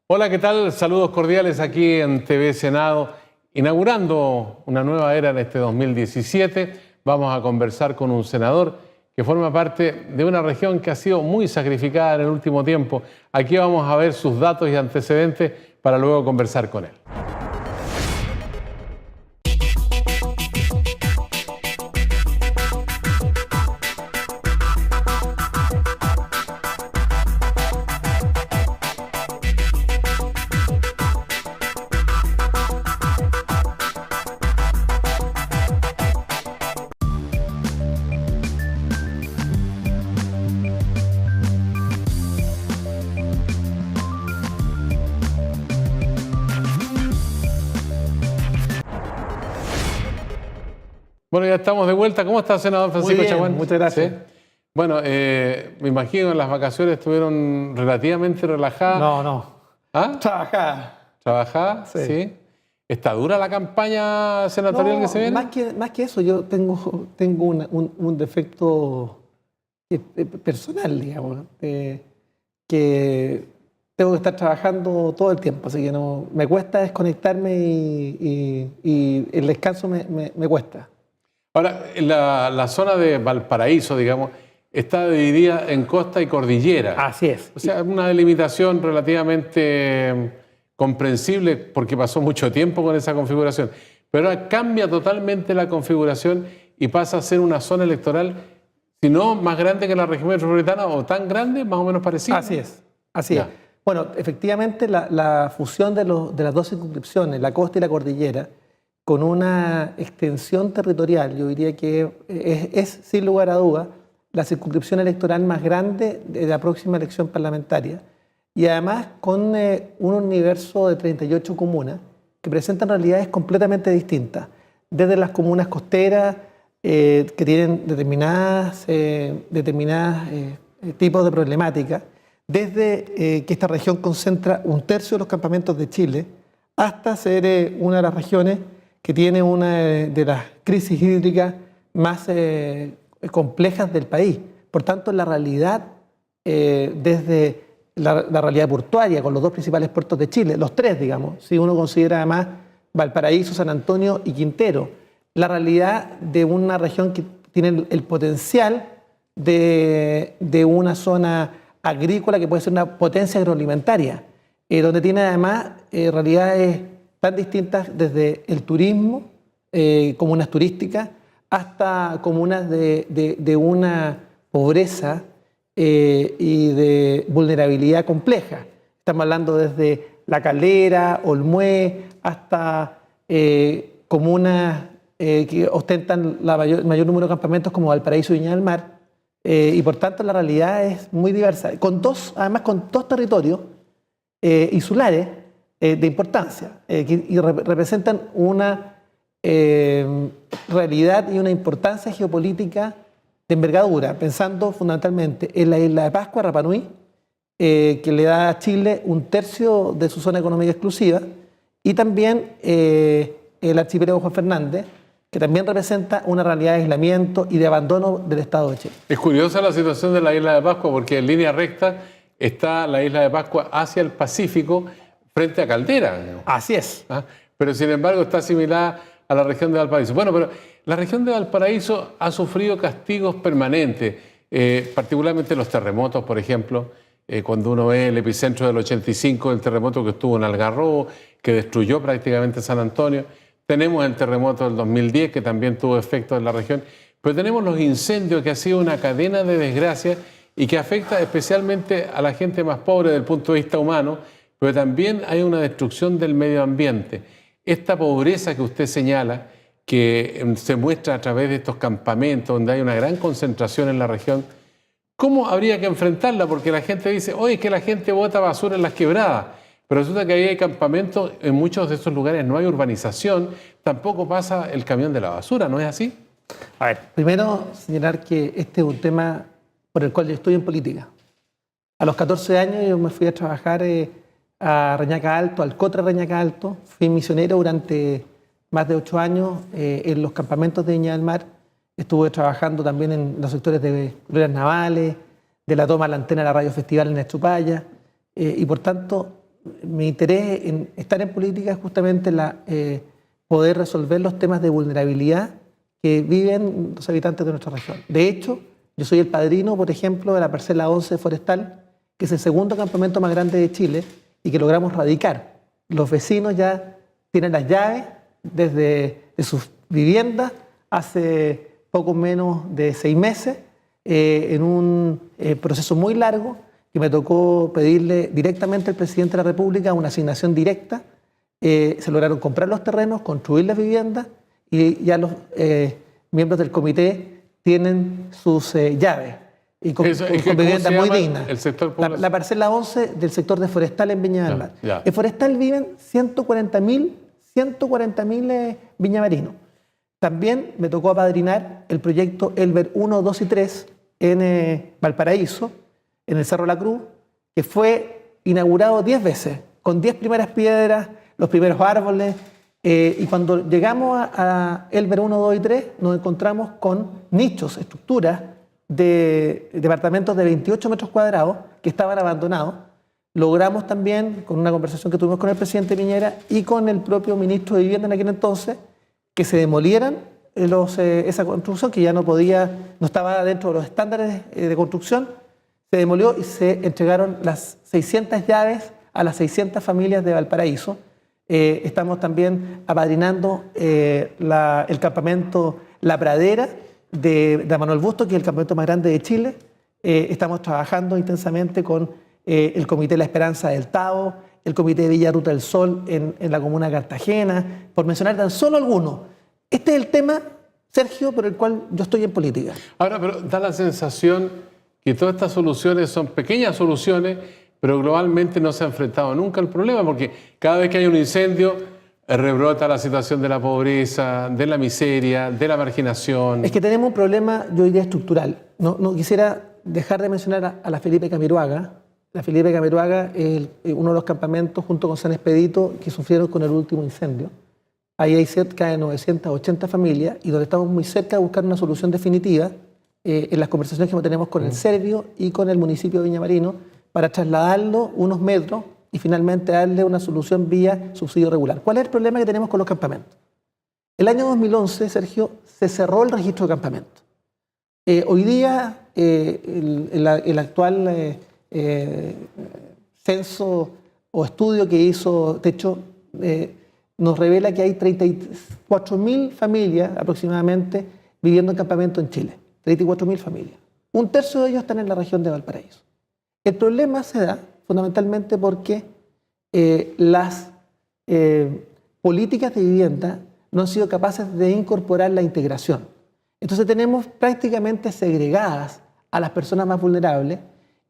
Hola, ¿qué tal? Saludos cordiales aquí en TV Senado, inaugurando una nueva era en este 2017. Vamos a conversar con un senador que forma parte de una región que ha sido muy sacrificada en el último tiempo. Aquí vamos a ver sus datos y antecedentes para luego conversar con él. Bueno, ya estamos de vuelta. ¿Cómo está, senador Francisco Muy bien, Chaguán? muchas gracias. ¿Sí? Bueno, me imagino que las vacaciones estuvieron relativamente relajadas. No. ¿Ah? ¿Trabajadas? Sí. Sí. ¿Está dura la campaña senatorial que se viene? Más que eso, yo tengo un defecto personal, digamos, que tengo que estar trabajando todo el tiempo, así que no me cuesta desconectarme y el descanso me cuesta. Ahora, la zona de Valparaíso, digamos, está dividida en costa y cordillera. Así es. O sea, una delimitación relativamente comprensible porque pasó mucho tiempo con esa configuración. Pero ahora cambia totalmente la configuración y pasa a ser una zona electoral, si no más grande que la región metropolitana o tan grande, más o menos parecida. Así es. Bueno, efectivamente la fusión de las dos circunscripciones, la costa y la cordillera, con una extensión territorial, yo diría que es sin lugar a duda la circunscripción electoral más grande de la próxima elección parlamentaria, y además con un universo de 38 comunas que presentan realidades completamente distintas, desde las comunas costeras que tienen determinadas tipos de problemática, desde que esta región concentra un tercio de los campamentos de Chile, hasta ser una de las regiones que tiene una de las crisis hídricas más complejas del país. Por tanto, la realidad, desde la realidad portuaria, con los dos principales puertos de Chile, los tres, digamos, si uno considera además Valparaíso, San Antonio y Quintero, la realidad de una región que tiene el potencial de una zona agrícola que puede ser una potencia agroalimentaria, donde tiene además realidades tan distintas desde el turismo, comunas turísticas, hasta comunas de una pobreza y de vulnerabilidad compleja. Estamos hablando desde La Calera, Olmué, hasta comunas que ostentan el mayor número de campamentos como Valparaíso y Viña del Mar, y por tanto la realidad es muy diversa, además con dos territorios insulares de importancia, y representan una realidad y una importancia geopolítica de envergadura, pensando fundamentalmente en la isla de Pascua, Rapa Nui, que le da a Chile un tercio de su zona económica exclusiva, y también el archipiélago Juan Fernández, que también representa una realidad de aislamiento y de abandono del Estado de Chile. Es curiosa la situación de la isla de Pascua porque en línea recta está la isla de Pascua hacia el Pacífico, frente a Caldera. ¿No? Así es. Pero sin embargo está asimilada a la región de Valparaíso. Bueno, pero la región de Valparaíso ha sufrido castigos permanentes, particularmente los terremotos, por ejemplo, cuando uno ve el epicentro del 85, el terremoto que estuvo en Algarrobo, que destruyó prácticamente San Antonio. Tenemos el terremoto del 2010, que también tuvo efectos en la región, pero tenemos los incendios, que ha sido una cadena de desgracias y que afecta especialmente a la gente más pobre desde el punto de vista humano, pero también hay una destrucción del medio ambiente. Esta pobreza que usted señala, que se muestra a través de estos campamentos, donde hay una gran concentración en la región, ¿cómo habría que enfrentarla? Porque la gente dice, oye, es que la gente bota basura en las quebradas, pero resulta que ahí hay campamentos, en muchos de esos lugares no hay urbanización, tampoco pasa el camión de la basura, ¿no es así? A ver, primero señalar que este es un tema por el cual yo estoy en política. A los 14 años yo me fui a trabajar a Reñaca Alto, al Cotre Reñaca Alto. Fui misionero durante más de 8 años en los campamentos de Viña del Mar. Estuve trabajando también en los sectores de glorias navales, de la toma de la antena de la Radio Festival en Estrupaya, y por tanto mi interés en estar en política es justamente poder resolver los temas de vulnerabilidad que viven los habitantes de nuestra región. De hecho, yo soy el padrino, por ejemplo, de la parcela 11 forestal, que es el segundo campamento más grande de Chile y que logramos radicar. Los vecinos ya tienen las llaves desde sus viviendas hace poco menos de 6 meses, en un proceso muy largo que me tocó pedirle directamente al presidente de la República una asignación directa. Se lograron comprar los terrenos, construir las viviendas y ya los miembros del comité tienen sus llaves y con viviendas muy dignas. El sector la parcela 11 del sector de Forestal en Viña del Mar. En Forestal viven 140.000 viñamarinos. También me tocó apadrinar el proyecto Elber 1, 2 y 3 en Valparaíso, en el Cerro La Cruz, que fue inaugurado 10 veces, con 10 primeras piedras, los primeros árboles, y cuando llegamos a Elber 1, 2 y 3 nos encontramos con nichos, estructuras de departamentos de 28 metros cuadrados que estaban abandonados. Logramos también, con una conversación que tuvimos con el presidente Piñera y con el propio ministro de Vivienda en aquel entonces, que se demolieran esa construcción que ya no estaba dentro de los estándares de construcción. Se demolió y se entregaron las 600 llaves a las 600 familias de Valparaíso. Estamos también apadrinando el campamento La Pradera de Manuel Busto, que es el campamento más grande de Chile. Estamos trabajando intensamente con el Comité La Esperanza del Tao, el Comité de Villa Ruta del Sol en la comuna de Cartagena, por mencionar tan solo algunos. Este es el tema, Sergio, por el cual yo estoy en política. Ahora, pero da la sensación que todas estas soluciones son pequeñas soluciones, pero globalmente no se ha enfrentado nunca al problema, porque cada vez que hay un incendio, rebrota la situación de la pobreza, de la miseria, de la marginación. Es que tenemos un problema, yo diría, estructural. No quisiera dejar de mencionar a la Felipe Camiroaga. La Felipe Camiroaga es uno de los campamentos, junto con San Expedito, que sufrieron con el último incendio. Ahí hay cerca de 980 familias y donde estamos muy cerca de buscar una solución definitiva en las conversaciones que tenemos con el Servio y con el municipio de Viñamarino para trasladarlo unos metros y finalmente darle una solución vía subsidio regular. ¿Cuál es el problema que tenemos con los campamentos? El año 2011, Sergio, se cerró el registro de campamentos. Hoy día el actual censo o estudio que hizo Techo nos revela que hay 34.000 familias aproximadamente viviendo en campamento en Chile. 34.000 familias. Un tercio de ellos están en la región de Valparaíso. El problema se da fundamentalmente porque las políticas de vivienda no han sido capaces de incorporar la integración. Entonces tenemos prácticamente segregadas a las personas más vulnerables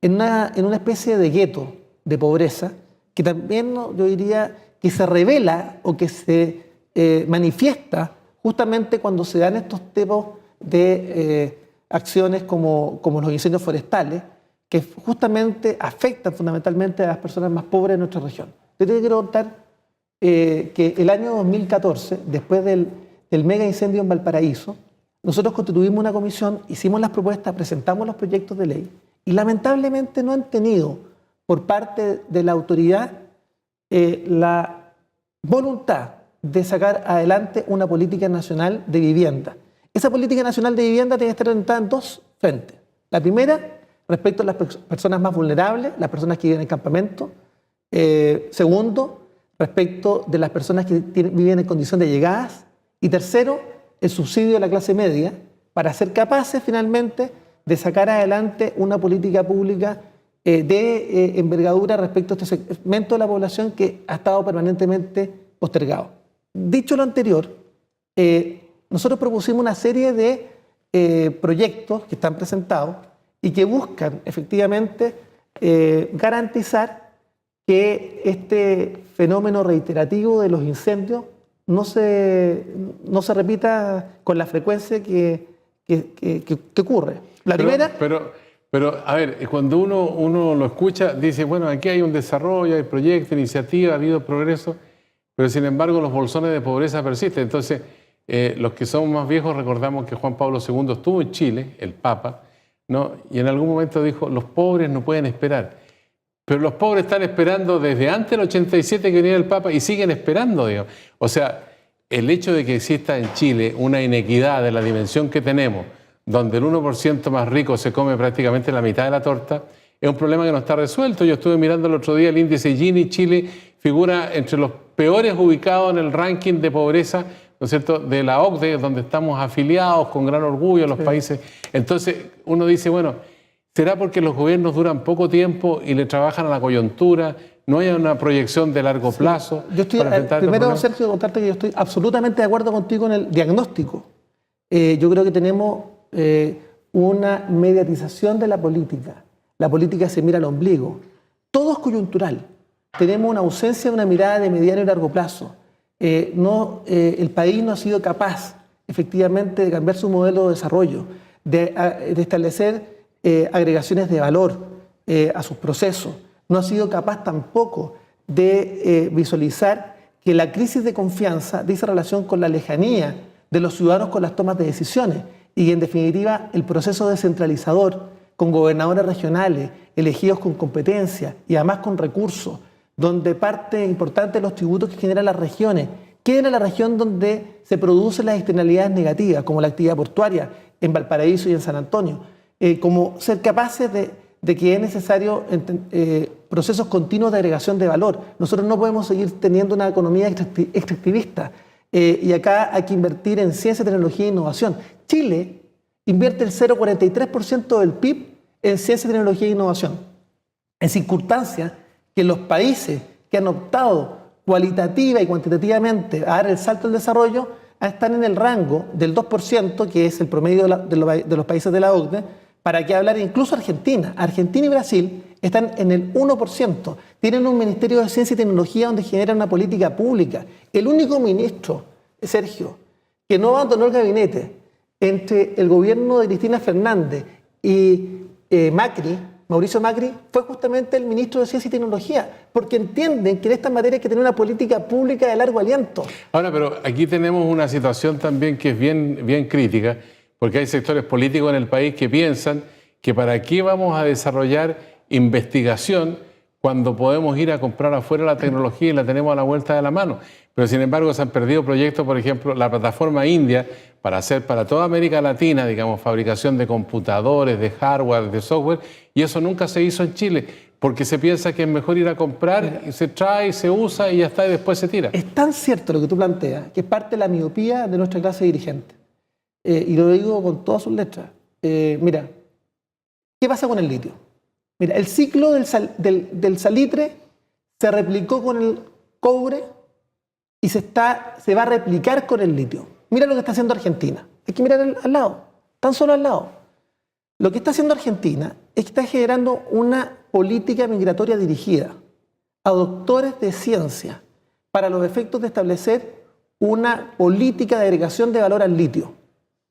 en una especie de gueto de pobreza que también yo diría que se revela o que se manifiesta justamente cuando se dan estos tipos de acciones como los incendios forestales que justamente afectan fundamentalmente a las personas más pobres de nuestra región. Yo te quiero contar que el año 2014, después del mega incendio en Valparaíso, nosotros constituimos una comisión, hicimos las propuestas, presentamos los proyectos de ley y lamentablemente no han tenido por parte de la autoridad la voluntad de sacar adelante una política nacional de vivienda. Esa política nacional de vivienda tiene que estar orientada en dos frentes. La primera, respecto a las personas más vulnerables, las personas que viven en campamento. Segundo, respecto de las personas que viven en condición de llegadas. Y tercero, el subsidio de la clase media para ser capaces finalmente de sacar adelante una política pública de envergadura respecto a este segmento de la población que ha estado permanentemente postergado. Dicho lo anterior, nosotros propusimos una serie de proyectos que están presentados y que buscan efectivamente garantizar que este fenómeno reiterativo de los incendios no se repita con la frecuencia que ocurre. La primera... Pero, a ver, cuando uno lo escucha, dice, bueno, aquí hay un desarrollo, hay proyectos, iniciativas, ha habido progreso, pero sin embargo los bolsones de pobreza persisten. Entonces, los que somos más viejos recordamos que Juan Pablo II estuvo en Chile, el Papa, ¿no? Y en algún momento dijo, los pobres no pueden esperar. Pero los pobres están esperando desde antes del 87 que viniera el Papa y siguen esperando, digamos. O sea, el hecho de que exista en Chile una inequidad de la dimensión que tenemos, donde el 1% más rico se come prácticamente la mitad de la torta, es un problema que no está resuelto. Yo estuve mirando el otro día el índice Gini. Chile figura entre los peores ubicados en el ranking de pobreza, ¿no es cierto?, de la OCDE, donde estamos afiliados con gran orgullo a los países. Entonces uno dice, bueno, ¿será porque los gobiernos duran poco tiempo y le trabajan a la coyuntura? ¿No hay una proyección de largo plazo? Yo estoy, primero, Sergio, contarte que yo estoy absolutamente de acuerdo contigo en el diagnóstico. Yo creo que tenemos una mediatización de la política. La política se mira al ombligo. Todo es coyuntural. Tenemos una ausencia de una mirada de mediano y largo plazo. El país no ha sido capaz, efectivamente, de cambiar su modelo de desarrollo, de establecer agregaciones de valor a sus procesos. No ha sido capaz tampoco de visualizar que la crisis de confianza dice relación con la lejanía de los ciudadanos con las tomas de decisiones y, en definitiva, el proceso descentralizador con gobernadores regionales elegidos con competencia y además con recursos, donde parte importante de los tributos que generan las regiones queda en la región donde se producen las externalidades negativas, como la actividad portuaria en Valparaíso y en San Antonio, como ser capaces de que es necesario procesos continuos de agregación de valor. Nosotros no podemos seguir teniendo una economía extractivista y acá hay que invertir en ciencia, tecnología e innovación. Chile invierte el 0,43% del PIB en ciencia, tecnología e innovación, en circunstancias que los países que han optado cualitativa y cuantitativamente a dar el salto al desarrollo están en el rango del 2%, que es el promedio de los países de la OCDE, para que hablar incluso Argentina. Argentina y Brasil están en el 1%. Tienen un Ministerio de Ciencia y Tecnología donde generan una política pública. El único ministro, Sergio, que no abandonó el gabinete entre el gobierno de Cristina Fernández y Mauricio Macri, fue justamente el ministro de Ciencia y Tecnología, porque entienden que en esta materia hay que tener una política pública de largo aliento. Ahora, pero aquí tenemos una situación también que es bien crítica, porque hay sectores políticos en el país que piensan que para qué vamos a desarrollar investigación cuando podemos ir a comprar afuera la tecnología y la tenemos a la vuelta de la mano. Pero sin embargo se han perdido proyectos, por ejemplo, la plataforma india para hacer para toda América Latina, digamos, fabricación de computadores, de hardware, de software, y eso nunca se hizo en Chile, porque se piensa que es mejor ir a comprar, y se trae, se usa y ya está, y después se tira. Es tan cierto lo que tú planteas, que es parte de la miopía de nuestra clase dirigente. Y lo digo con todas sus letras. Mira, ¿qué pasa con el litio? Mira, el ciclo del salitre se replicó con el cobre y se va a replicar con el litio. Mira lo que está haciendo Argentina. Hay que mirar al lado, tan solo al lado. Lo que está haciendo Argentina es que está generando una política migratoria dirigida a doctores de ciencia para los efectos de establecer una política de agregación de valor al litio.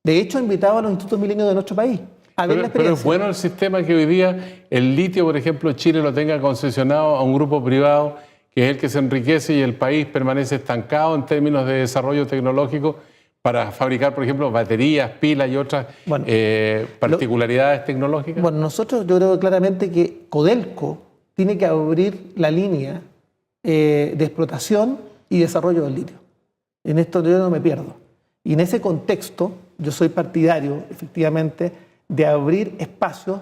De hecho, ha invitado a los institutos milenios de nuestro país a ver la experiencia. Pero es bueno el sistema que hoy día el litio, por ejemplo, Chile lo tenga concesionado a un grupo privado que es el que se enriquece y el país permanece estancado en términos de desarrollo tecnológico para fabricar, por ejemplo, baterías, pilas y otras particularidades tecnológicas. Bueno, nosotros yo creo claramente que Codelco tiene que abrir la línea de explotación y desarrollo del litio. En esto yo no me pierdo. Y en ese contexto yo soy partidario, efectivamente, de abrir espacios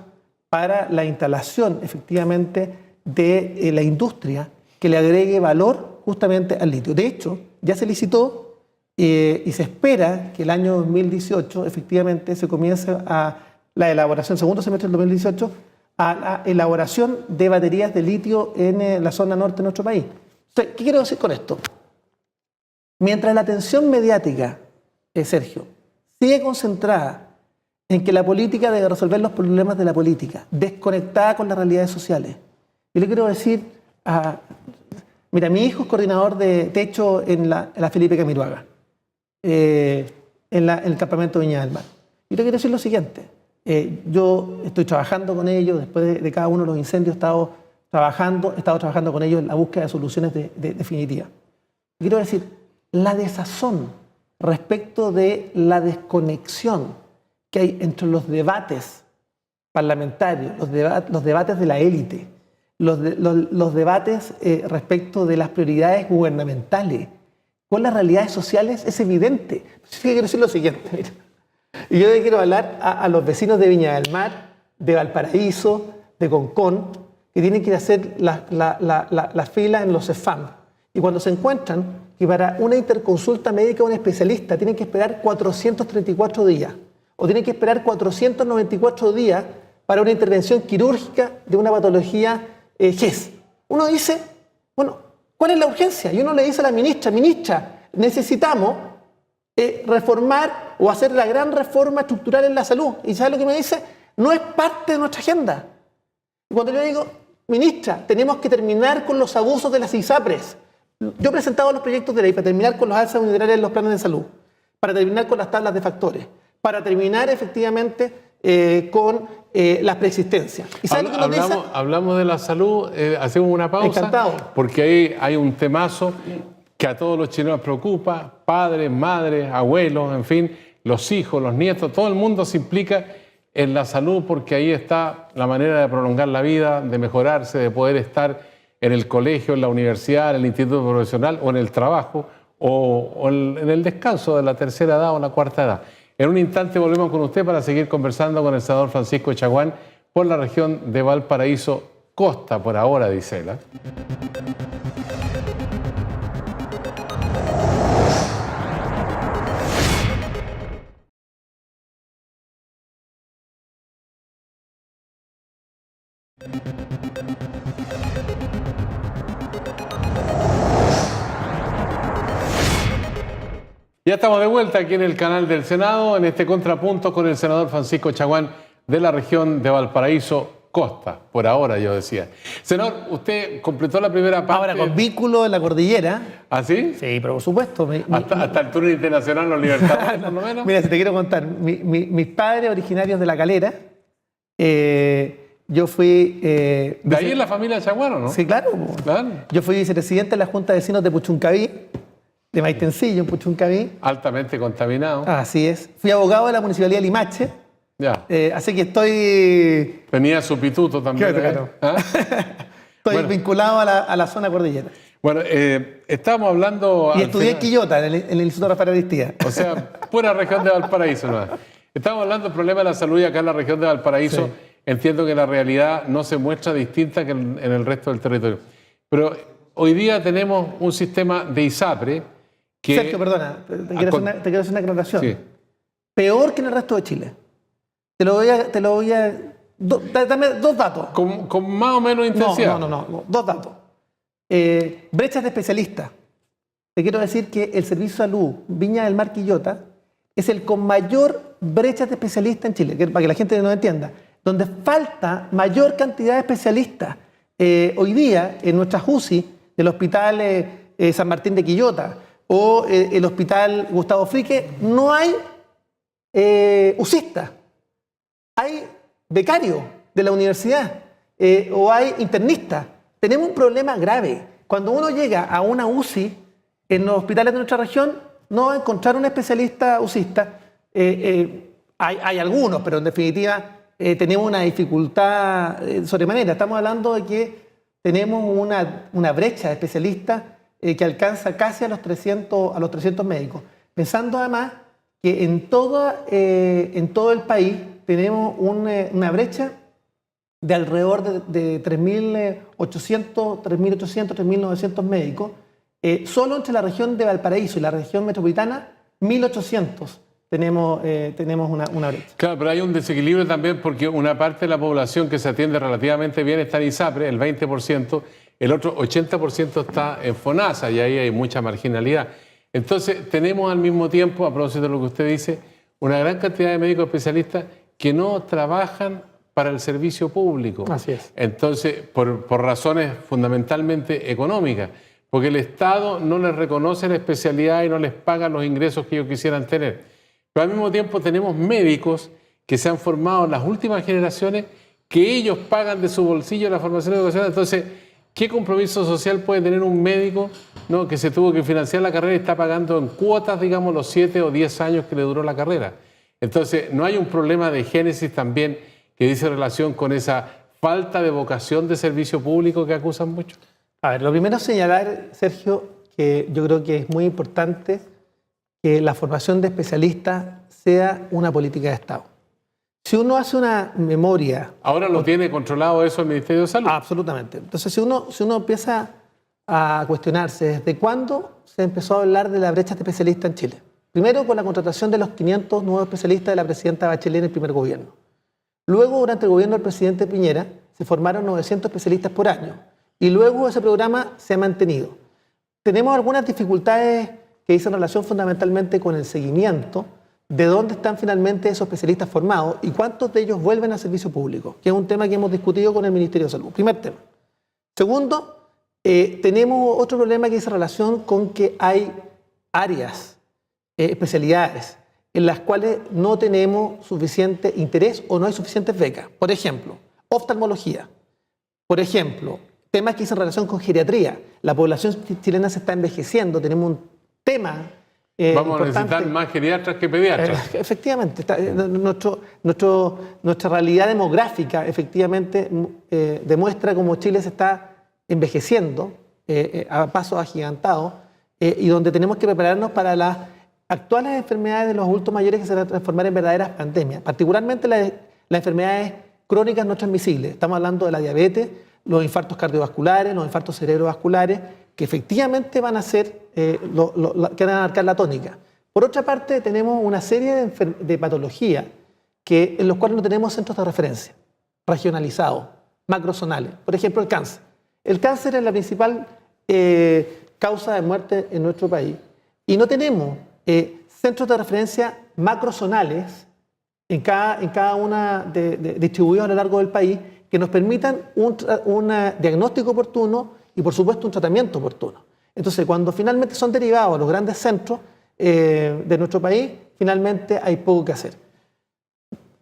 para la instalación, efectivamente, de la industria que le agregue valor justamente al litio. De hecho, ya se licitó y se espera que el año 2018, efectivamente, se comience a la elaboración, segundo semestre del 2018, a la elaboración de baterías de litio en la zona norte de nuestro país. Entonces, ¿qué quiero decir con esto? Mientras la atención mediática, Sergio, sigue concentrada en que la política debe resolver los problemas de la política, desconectada con las realidades sociales. Yo le quiero decir, mira, mi hijo es coordinador de techo en la Felipe Camiroaga, en el campamento Viña del Mar. Y le quiero decir lo siguiente, yo estoy trabajando con ellos, después de cada uno de los incendios he estado trabajando con ellos en la búsqueda de soluciones definitivas. Quiero decir, la desazón respecto de la desconexión que hay entre los debates parlamentarios, los debates de la élite, los debates respecto de las prioridades gubernamentales con las realidades sociales es evidente. Yo quiero decir lo siguiente, mira. Y yo le quiero hablar a los vecinos de Viña del Mar, de Valparaíso, de Concón, que tienen que ir a hacer la fila en los CEFAM. Y cuando se encuentran que para una interconsulta médica a un especialista tienen que esperar 434 días, o tienen que esperar 494 días para una intervención quirúrgica de una patología GES. Uno dice, bueno, ¿cuál es la urgencia? Y uno le dice a la ministra, necesitamos reformar o hacer la gran reforma estructural en la salud. ¿Y sabe lo que me dice? No es parte de nuestra agenda. Y cuando yo digo, ministra, tenemos que terminar con los abusos de las ISAPRES. Yo he presentado los proyectos de ley para terminar con los alzas unitarias en los planes de salud, para terminar con las tablas de factores, para terminar efectivamente con las preexistencias. ¿Y sabe lo que nos dice? Hablamos de la salud, hacemos una pausa. Encantado. Porque ahí hay un temazo que a todos los chilenos preocupa, padres, madres, abuelos, en fin, los hijos, los nietos, todo el mundo se implica en la salud porque ahí está la manera de prolongar la vida, de mejorarse, de poder estar en el colegio, en la universidad, en el instituto profesional o en el trabajo o en el descanso de la tercera edad o la cuarta edad. En un instante volvemos con usted para seguir conversando con el senador Francisco Chaguán por la región de Valparaíso Costa, por ahora, dice él. Ya estamos de vuelta aquí en el canal del Senado, en este contrapunto con el senador Francisco Chaguán de la región de Valparaíso Costa, por ahora yo decía. Senador, usted completó la primera parte. Ahora, con vínculo en la cordillera. ¿Ah, sí? Sí, pero por supuesto. Hasta el turno internacional Los Libertadores, por lo menos. Mira, si te quiero contar, mis padres originarios de La Calera, yo fui... ¿De ahí es la familia Chaguán o no? Sí, claro. Claro. Yo fui vicepresidente de la Junta de Vecinos de Puchuncaví, de Maitencillo, en Puchuncaví. Altamente contaminado. Así es. Fui abogado de la Municipalidad de Limache. Ya. Así que estoy... Tenía su pituto también. Claro. ¿Ah? Estoy vinculado a la zona cordillera. Bueno, estábamos hablando... Y estudié en Quillota, en el Instituto Rafael Aristía. O sea, pura región de Valparaíso, ¿no? Estamos hablando del problema de la salud y acá en la región de Valparaíso. Sí. Entiendo que la realidad no se muestra distinta que en el resto del territorio. Pero hoy día tenemos un sistema de ISAPRE que... Sergio, perdona, te quiero hacer una aclaración. Sí. Peor que en el resto de Chile. Te lo voy a... Dame dos datos. Con más o menos intensidad. No. Dos datos. Brechas de especialistas. Te quiero decir que el Servicio de Salud Viña del Mar Quillota es el con mayor brechas de especialistas en Chile, para que la gente nos entienda, donde falta mayor cantidad de especialistas. Hoy día, en nuestras UCI del Hospital San Martín de Quillota o el Hospital Gustavo Frique, no hay UCistas. Hay becarios de la universidad o hay internistas. Tenemos un problema grave. Cuando uno llega a una UCI en los hospitales de nuestra región, no va a encontrar un especialista UCista. Hay algunos, pero en definitiva tenemos una dificultad sobremanera. Estamos hablando de que tenemos una brecha de especialistas que alcanza casi a los 300 médicos. Pensando además que en todo el país tenemos una brecha de alrededor de 3.800, 3.900 médicos. Solo entre la región de Valparaíso y la región metropolitana, 1.800 tenemos una brecha. Claro, pero hay un desequilibrio también porque una parte de la población que se atiende relativamente bien está en ISAPRE, el 20%, el otro 80% está en FONASA y ahí hay mucha marginalidad. Entonces tenemos al mismo tiempo, a propósito de lo que usted dice, una gran cantidad de médicos especialistas que no trabajan para el servicio público. Así es. Entonces, por razones fundamentalmente económicas, porque el Estado no les reconoce la especialidad y no les paga los ingresos que ellos quisieran tener. Pero al mismo tiempo tenemos médicos que se han formado en las últimas generaciones, que ellos pagan de su bolsillo la formación educacional. Entonces, ¿qué compromiso social puede tener un médico, ¿no?, que se tuvo que financiar la carrera y está pagando en cuotas, digamos, los 7 o 10 años que le duró la carrera? Entonces, ¿no hay un problema de génesis también que dice relación con esa falta de vocación de servicio público que acusan mucho? A ver, lo primero es señalar, Sergio, que yo creo que es muy importante que la formación de especialistas sea una política de Estado. Si uno hace una memoria... ¿Ahora lo tiene controlado eso el Ministerio de Salud? Absolutamente. Entonces, si uno empieza a cuestionarse desde cuándo se empezó a hablar de la brecha de especialistas en Chile. Primero, con la contratación de los 500 nuevos especialistas de la presidenta Bachelet en el primer gobierno. Luego, durante el gobierno del presidente Piñera, se formaron 900 especialistas por año. Y luego ese programa se ha mantenido. Tenemos algunas dificultades que dicen relación fundamentalmente con el seguimiento de dónde están finalmente esos especialistas formados y cuántos de ellos vuelven al servicio público, que es un tema que hemos discutido con el Ministerio de Salud. Primer tema. Segundo, tenemos otro problema que dice relación con que hay áreas, especialidades, en las cuales no tenemos suficiente interés o no hay suficientes becas. Por ejemplo, oftalmología. Por ejemplo, temas que dicen relación con geriatría. La población chilena se está envejeciendo, tenemos un tema vamos a necesitar más geriatras que pediatras. Efectivamente, nuestra realidad demográfica efectivamente demuestra cómo Chile se está envejeciendo a pasos agigantados y donde tenemos que prepararnos para las actuales enfermedades de los adultos mayores que se van a transformar en verdaderas pandemias, particularmente las enfermedades crónicas no transmisibles. Estamos hablando de la diabetes, los infartos cardiovasculares, los infartos cerebrovasculares, que efectivamente van a ser, que van a marcar la tónica. Por otra parte, tenemos una serie de patologías en los cuales no tenemos centros de referencia, regionalizados, macrozonales. Por ejemplo, el cáncer. El cáncer es la principal causa de muerte en nuestro país y no tenemos centros de referencia macrozonales en cada una distribuidos a lo largo del país que nos permitan un diagnóstico oportuno y, por supuesto, un tratamiento oportuno. Entonces, cuando finalmente son derivados a los grandes centros de nuestro país, finalmente hay poco que hacer.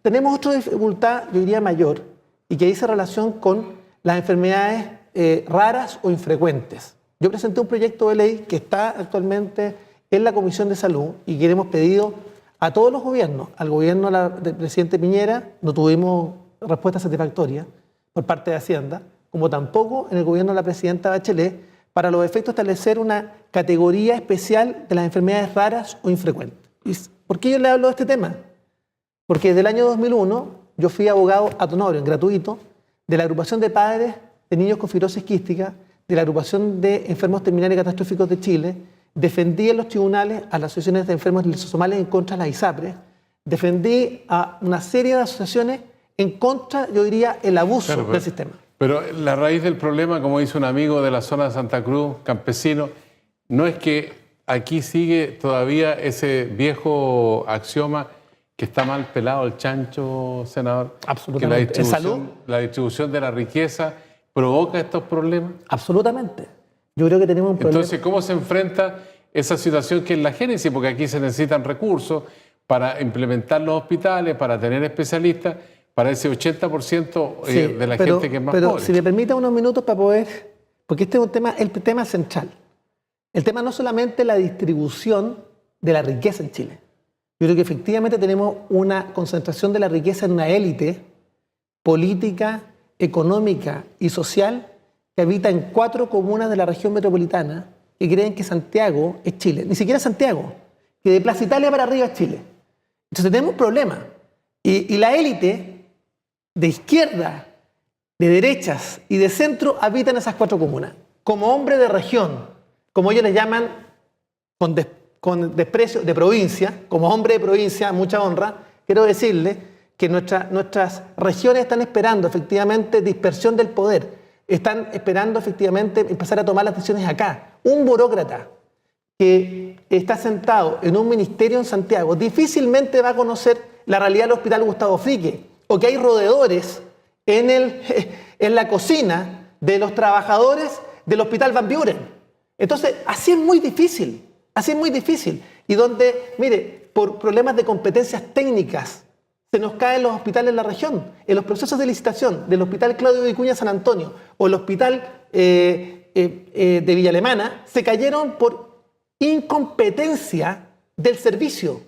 Tenemos otra dificultad, yo diría mayor, y que dice relación con las enfermedades raras o infrecuentes. Yo presenté un proyecto de ley que está actualmente en la Comisión de Salud y que le hemos pedido a todos los gobiernos. Al gobierno del presidente Piñera no tuvimos respuesta satisfactoria por parte de Hacienda, como tampoco en el gobierno de la presidenta Bachelet, para los efectos de establecer una categoría especial de las enfermedades raras o infrecuentes. ¿Y por qué yo le hablo de este tema? Porque desde el año 2001 yo fui abogado ad honorem, gratuito, de la agrupación de padres de niños con fibrosis quística, de la agrupación de enfermos terminales catastróficos de Chile, defendí en los tribunales a las asociaciones de enfermos lisosomales en contra de las ISAPRES, defendí a una serie de asociaciones en contra, yo diría, el abuso del sistema. Pero la raíz del problema, como dice un amigo de la zona de Santa Cruz, campesino, no es que aquí sigue todavía ese viejo axioma que está mal pelado el chancho, senador. Absolutamente. Que la distribución de la riqueza provoca estos problemas. Absolutamente. Yo creo que tenemos un problema. Entonces, ¿cómo se enfrenta esa situación que es la génesis? Porque aquí se necesitan recursos para implementar los hospitales, para tener especialistas, para ese 80% de la gente que es más pobre. Pero si me permite unos minutos para poder... Porque este es el tema central. El tema no es solamente la distribución de la riqueza en Chile. Yo creo que efectivamente tenemos una concentración de la riqueza en una élite política, económica y social que habita en 4 comunas de la región metropolitana que creen que Santiago es Chile. Ni siquiera Santiago, que de Plaza Italia para arriba es Chile. Entonces tenemos un problema. Y la élite de izquierda, de derechas y de centro habitan esas 4 comunas. Como hombre de región, como ellos les llaman con desprecio, de provincia, como hombre de provincia, mucha honra, quiero decirle que nuestras regiones están esperando efectivamente dispersión del poder, están esperando efectivamente empezar a tomar las decisiones acá. Un burócrata que está sentado en un ministerio en Santiago difícilmente va a conocer la realidad del Hospital Gustavo Fricke, o que hay roedores en la cocina de los trabajadores del Hospital Van Buren. Entonces, así es muy difícil. Y donde, mire, por problemas de competencias técnicas, se nos caen los hospitales en la región. En los procesos de licitación del Hospital Claudio Vicuña San Antonio o el Hospital de Villa Alemana, se cayeron por incompetencia del servicio.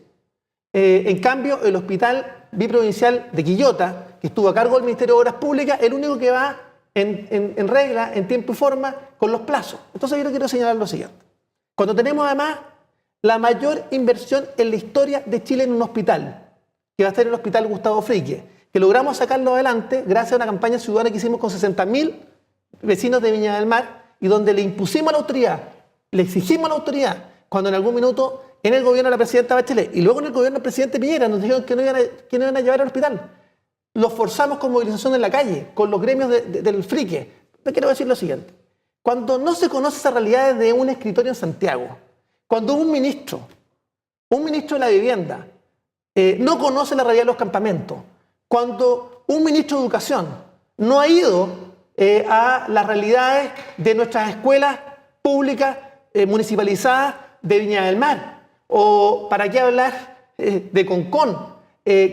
En cambio, el Hospital Biprovincial de Quillota, que estuvo a cargo del Ministerio de Obras Públicas, el único que va en regla, en tiempo y forma, con los plazos. Entonces yo quiero señalar lo siguiente. Cuando tenemos además la mayor inversión en la historia de Chile en un hospital, que va a ser el Hospital Gustavo Fricke, que logramos sacarlo adelante gracias a una campaña ciudadana que hicimos con 60.000 vecinos de Viña del Mar y donde le impusimos a la autoridad, le exigimos a la autoridad, cuando en algún minuto en el gobierno de la presidenta Bachelet y luego en el gobierno del presidente Piñera nos dijeron que no iban a llevar al hospital. Los forzamos con movilización en la calle, con los gremios del Fricke. Pero quiero decir lo siguiente. Cuando no se conoce esa realidad de un escritorio en Santiago, cuando un ministro de la vivienda, no conoce la realidad de los campamentos, cuando un ministro de educación no ha ido a las realidades de nuestras escuelas públicas municipalizadas de Viña del Mar, o para qué hablar de Concón,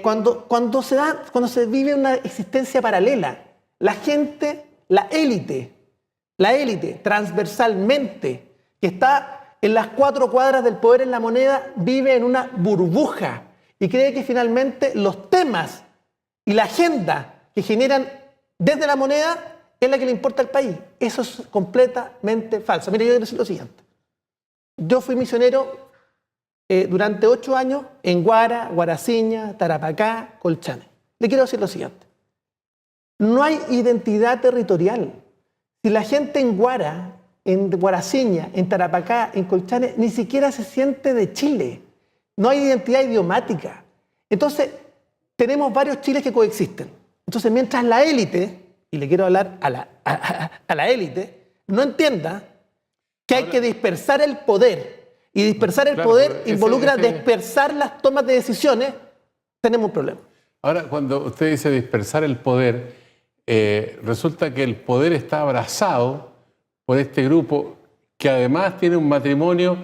cuando se vive una existencia paralela, la gente, la élite, transversalmente, que está en las 4 cuadras del poder en la moneda, vive en una burbuja y cree que finalmente los temas y la agenda que generan desde la moneda es la que le importa al país. Eso es completamente falso. Mire, yo quiero decir lo siguiente. Yo fui misionero durante 8 años en Guara, Guaraciña, Tarapacá, Colchane. Le quiero decir lo siguiente. No hay identidad territorial. Si la gente en Guara, en Guaraciña, en Tarapacá, en Colchane, ni siquiera se siente de Chile. No hay identidad idiomática. Entonces, tenemos varios Chiles que coexisten. Entonces, mientras la élite, y le quiero hablar a la élite, no entienda que hay que dispersar el poder, y dispersar el poder involucra dispersar las tomas de decisiones, tenemos un problema. Ahora, cuando usted dice dispersar el poder, resulta que el poder está abrazado por este grupo que además tiene un matrimonio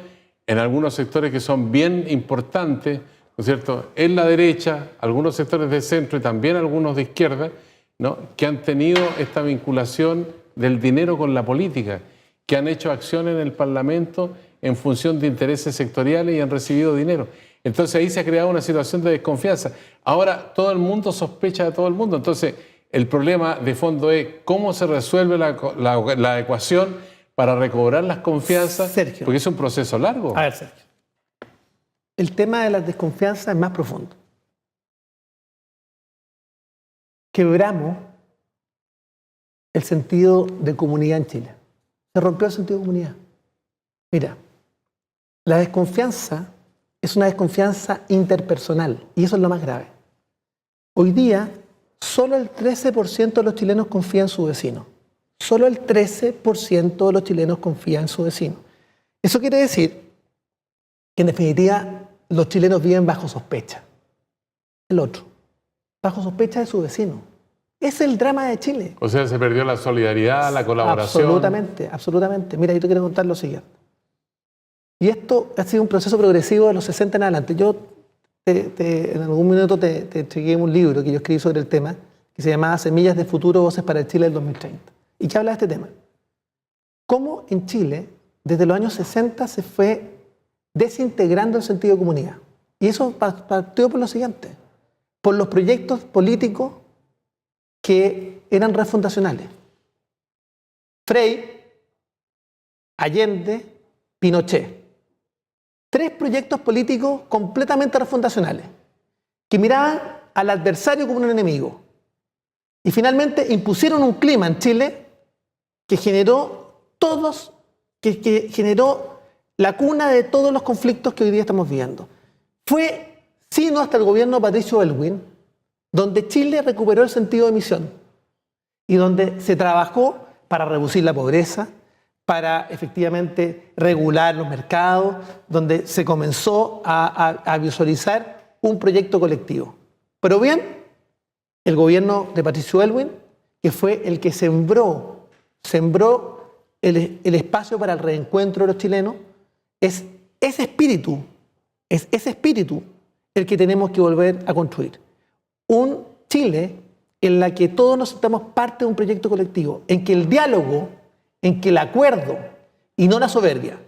en algunos sectores que son bien importantes, ¿no es cierto?, en la derecha, algunos sectores de centro y también algunos de izquierda, ¿no?, que han tenido esta vinculación del dinero con la política, que han hecho acciones en el Parlamento en función de intereses sectoriales y han recibido dinero. Entonces ahí se ha creado una situación de desconfianza. Ahora todo el mundo sospecha de todo el mundo. Entonces el problema de fondo es cómo se resuelve la ecuación para recobrar las confianzas, Sergio, porque es un proceso largo. A ver, Sergio. El tema de la desconfianza es más profundo. Quebramos el sentido de comunidad en Chile. Se rompió el sentido de comunidad. Mira, la desconfianza es una desconfianza interpersonal y eso es lo más grave. Hoy día, solo el 13% de los chilenos confía en su vecino. Solo el 13% de los chilenos confía en su vecino. Eso quiere decir que en definitiva los chilenos viven bajo sospecha. El otro, bajo sospecha de su vecino. Es el drama de Chile. O sea, se perdió la solidaridad, la colaboración. Absolutamente, absolutamente. Mira, yo te quiero contar lo siguiente. Y esto ha sido un proceso progresivo de los 60 en adelante. Yo en algún minuto te entregué un libro que yo escribí sobre el tema, que se llamaba Semillas de Futuro, Voces para el Chile del 2030. ¿Y qué habla de este tema? Cómo en Chile, desde los años 60, se fue desintegrando el sentido de comunidad. Y eso partió por lo siguiente, por los proyectos políticos que eran refundacionales. Frei, Allende, Pinochet. 3 proyectos políticos completamente refundacionales, que miraban al adversario como un enemigo. Y finalmente impusieron un clima en Chile que generó que generó la cuna de todos los conflictos que hoy día estamos viviendo. Fue, sino hasta el gobierno de Patricio Aylwin, donde Chile recuperó el sentido de misión y donde se trabajó para reducir la pobreza, para efectivamente regular los mercados, donde se comenzó a visualizar un proyecto colectivo. Pero bien, el gobierno de Patricio Aylwin, que fue el que sembró el espacio para el reencuentro de los chilenos, es ese espíritu el que tenemos que volver a construir. Un Chile en la que todos nos sintamos parte de un proyecto colectivo, en que el diálogo, en que el acuerdo y no la soberbia.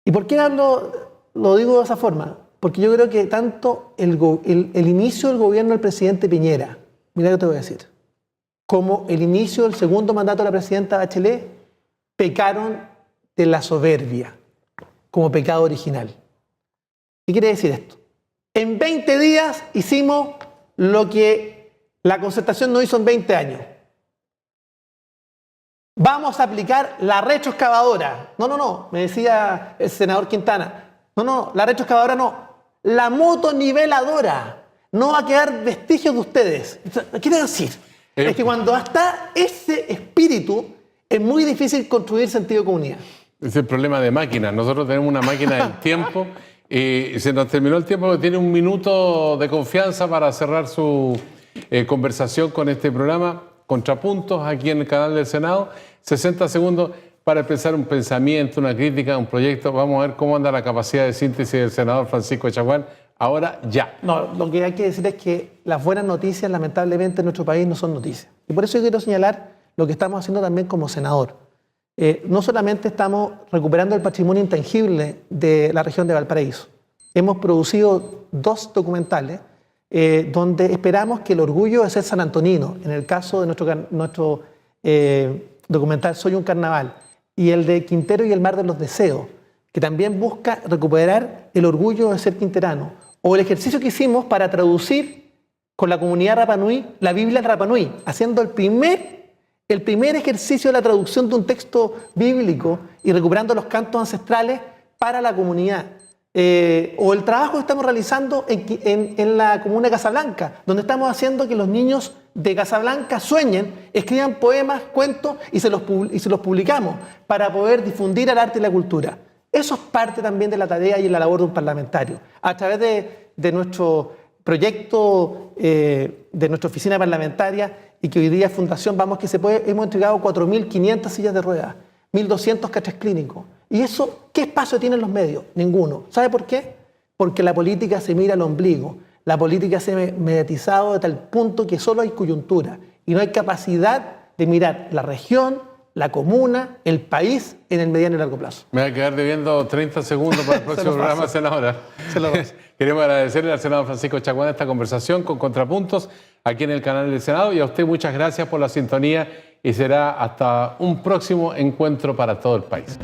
¿Y por qué lo digo de esa forma? Porque yo creo que tanto el inicio del gobierno del presidente Piñera, mira lo que te voy a decir. Como el inicio del segundo mandato de la presidenta Bachelet, pecaron de la soberbia como pecado original. ¿Qué quiere decir esto? En 20 días hicimos lo que la Concertación no hizo en 20 años. Vamos a aplicar la retroexcavadora. No, me decía el senador Quintana. No, la retroexcavadora no. La motoniveladora. No va a quedar vestigios de ustedes. ¿Qué quiere decir? Es que cuando está ese espíritu, es muy difícil construir sentido de comunidad. Es el problema de máquinas. Nosotros tenemos una máquina del tiempo y se nos terminó el tiempo, porque tiene un minuto de confianza para cerrar su conversación con este programa. Contrapuntos aquí en el canal del Senado. 60 segundos para expresar un pensamiento, una crítica, un proyecto. Vamos a ver cómo anda la capacidad de síntesis del senador Francisco Chaguán. Ahora ya. No, lo que hay que decir es que las buenas noticias, lamentablemente, en nuestro país no son noticias. Y por eso yo quiero señalar lo que estamos haciendo también como senador. No solamente estamos recuperando el patrimonio intangible de la región de Valparaíso. Hemos producido 2 documentales donde esperamos que el orgullo de ser sanantonino, en el caso de nuestro documental Soy un carnaval, y el de Quintero y el mar de los deseos, que también busca recuperar el orgullo de ser quinterano, o el ejercicio que hicimos para traducir con la comunidad Rapa Nui la Biblia en Rapa Nui, haciendo el primer ejercicio de la traducción de un texto bíblico y recuperando los cantos ancestrales para la comunidad. O el trabajo que estamos realizando en la comuna de Casablanca, donde estamos haciendo que los niños de Casablanca sueñen, escriban poemas, cuentos y se los publicamos para poder difundir el arte y la cultura. Eso es parte también de la tarea y la labor de un parlamentario. A través de nuestro proyecto, de nuestra oficina parlamentaria, y que hoy día es Fundación Vamos que se puede, hemos entregado 4.500 sillas de ruedas, 1.200 catres clínicos. ¿Y eso qué espacio tienen los medios? Ninguno. ¿Sabe por qué? Porque la política se mira al ombligo. La política se ha mediatizado de tal punto que solo hay coyuntura y no hay capacidad de mirar la región, la comuna, el país en el mediano y largo plazo. Me voy a quedar debiendo 30 segundos para el próximo programa, senadora. Queremos agradecerle al senador Francisco Chaguán esta conversación con Contrapuntos aquí en el canal del Senado, y a usted muchas gracias por la sintonía, y será hasta un próximo encuentro para todo el país.